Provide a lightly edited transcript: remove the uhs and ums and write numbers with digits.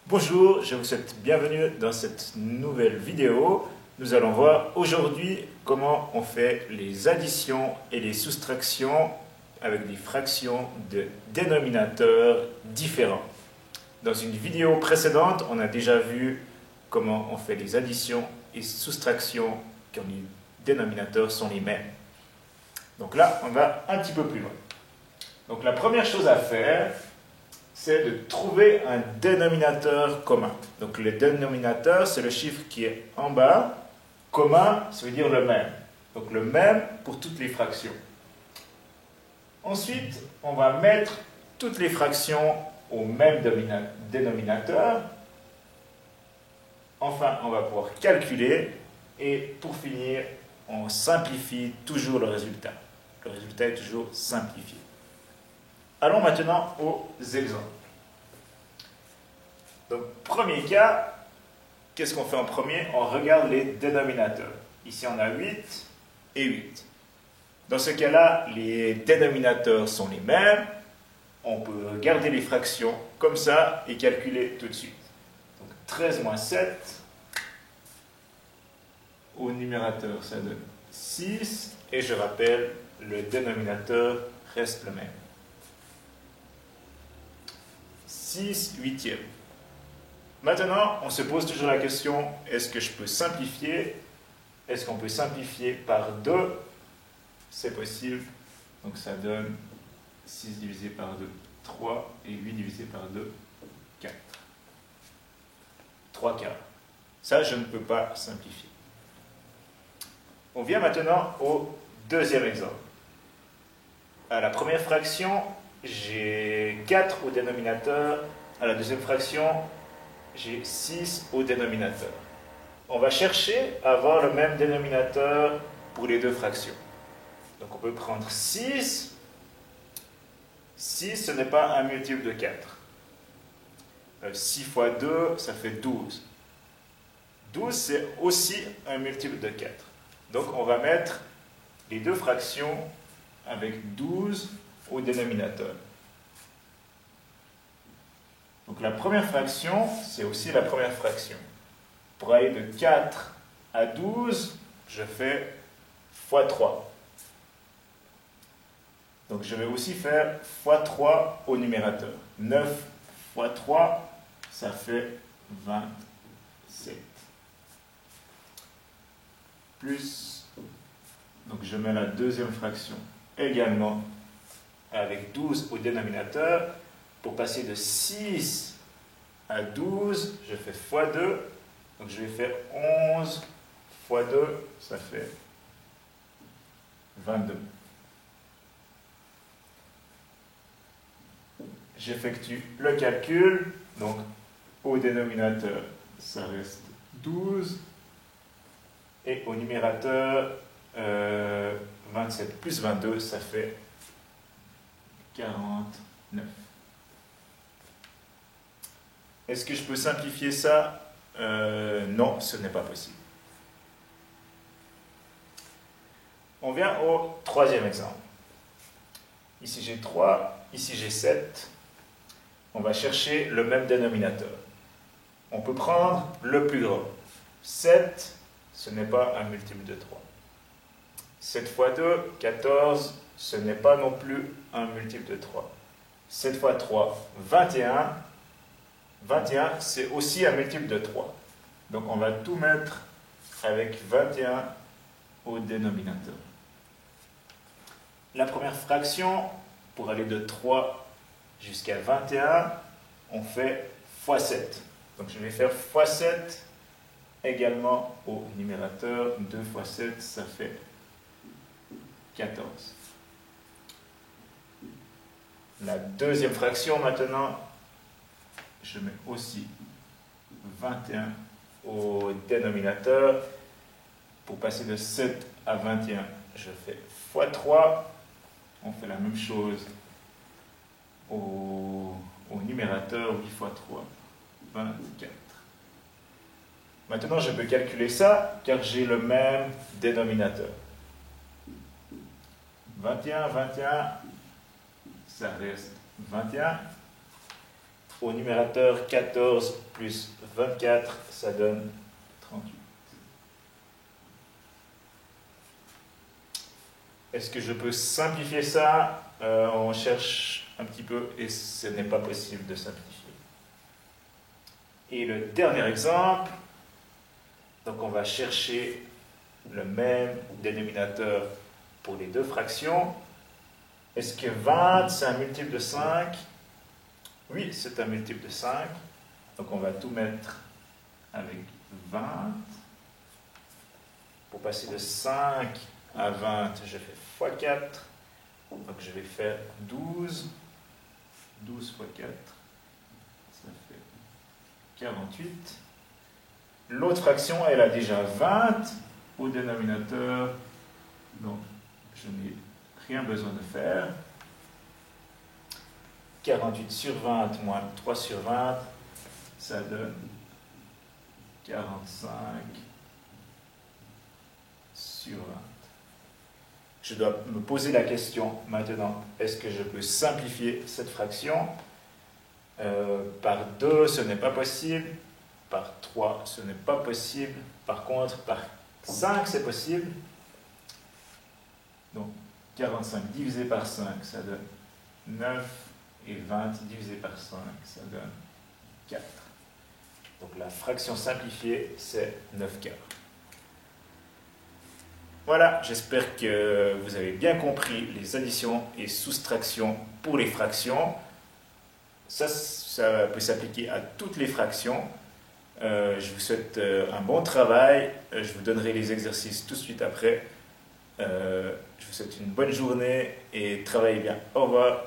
Bonjour, je vous souhaite bienvenue dans cette nouvelle vidéo. Nous allons voir aujourd'hui comment on fait les additions et les soustractions avec des fractions de dénominateurs différents. Dans une vidéo précédente, on a déjà vu comment on fait les additions et soustractions quand les dénominateurs sont les mêmes. Donc là, on va un petit peu plus loin. Donc la première chose à faire, c'est de trouver un dénominateur commun. Donc le dénominateur, c'est le chiffre qui est en bas. Commun, ça veut dire le même. Donc le même pour toutes les fractions. Ensuite, on va mettre toutes les fractions au même dénominateur. Enfin, on va pouvoir calculer. Et pour finir, on simplifie toujours le résultat. Le résultat est toujours simplifié. Allons maintenant aux exemples. Donc, premier cas, qu'est-ce qu'on fait en premier? On regarde les dénominateurs. Ici, on a 8 et 8. Dans ce cas-là, les dénominateurs sont les mêmes. On peut garder les fractions comme ça et calculer tout de suite. Donc, 13 moins 7, au numérateur, ça donne 6. Et je rappelle, le dénominateur reste le même. 6 huitièmes. Maintenant, on se pose toujours la question, est-ce que je peux simplifier? Est-ce qu'on peut simplifier par 2? C'est possible. Donc ça donne 6 divisé par 2, 3, et 8 divisé par 2, 4. 3 quarts. Ça, je ne peux pas simplifier. On vient maintenant au deuxième exemple. À la première fraction, j'ai 4 au dénominateur. À la deuxième fraction, j'ai 6 au dénominateur. On va chercher à avoir le même dénominateur pour les deux fractions. Donc on peut prendre 6. 6, ce n'est pas un multiple de 4. 6 fois 2, ça fait 12. 12, c'est aussi un multiple de 4. Donc on va mettre les deux fractions avec 12 au dénominateur. Donc la première fraction, c'est aussi la première fraction. Pour aller de 4 à 12, je fais fois 3. Donc je vais aussi faire fois 3 au numérateur. 9 fois 3, ça fait 27. Plus, donc je mets la deuxième fraction également avec 12 au dénominateur. Pour passer de 6 à 12, je fais fois 2. Donc je vais faire 11 fois 2, ça fait 22. J'effectue le calcul. Donc au dénominateur, ça reste 12. Et au numérateur, 27 plus 22, ça fait 49. Est-ce que je peux simplifier ça? Non, ce n'est pas possible. On vient au troisième exemple. Ici j'ai 3, ici j'ai 7. On va chercher le même dénominateur. On peut prendre le plus grand. 7, ce n'est pas un multiple de 3. 7 fois 2, 14, ce n'est pas non plus un multiple de 3. 7 fois 3, 21. 21, c'est aussi un multiple de 3. Donc on va tout mettre avec 21 au dénominateur. La première fraction, pour aller de 3 jusqu'à 21, on fait fois 7. Donc je vais faire fois 7 également au numérateur. 2 fois 7, ça fait 14. La deuxième fraction maintenant, je mets aussi 21 au dénominateur. Pour passer de 7 à 21, je fais fois 3. On fait la même chose au numérateur. 8 fois 3, 24. Maintenant, je peux calculer ça car j'ai le même dénominateur. 21, 21, ça reste 21. au numérateur, 14 plus 24, ça donne 38. Est-ce que je peux simplifier ça? On cherche un petit peu et ce n'est pas possible de simplifier. Et le dernier exemple, donc on va chercher le même dénominateur pour les deux fractions. Est-ce que 20, c'est un multiple de 5? Oui, c'est un multiple de 5. Donc on va tout mettre avec 20. Pour passer de 5 à 20, je fais x4. Donc je vais faire 12. 12 x 4, ça fait 48. L'autre fraction, elle a déjà 20 au dénominateur. Donc je n'ai rien besoin de faire. 48 sur 20 moins 3 sur 20, ça donne 45 sur 20. Je dois me poser la question maintenant, est-ce que je peux simplifier cette fraction? Par 2, ce n'est pas possible. Par 3, ce n'est pas possible. Par contre, par 5, c'est possible. Donc, 45 divisé par 5, ça donne 9. Et 20 divisé par 5, ça donne 4. Donc la fraction simplifiée, c'est 9 quarts. Voilà, j'espère que vous avez bien compris les additions et soustractions pour les fractions. Ça peut s'appliquer à toutes les fractions. Je vous souhaite un bon travail. Je vous donnerai les exercices tout de suite après. Je vous souhaite une bonne journée et travaillez bien. Au revoir.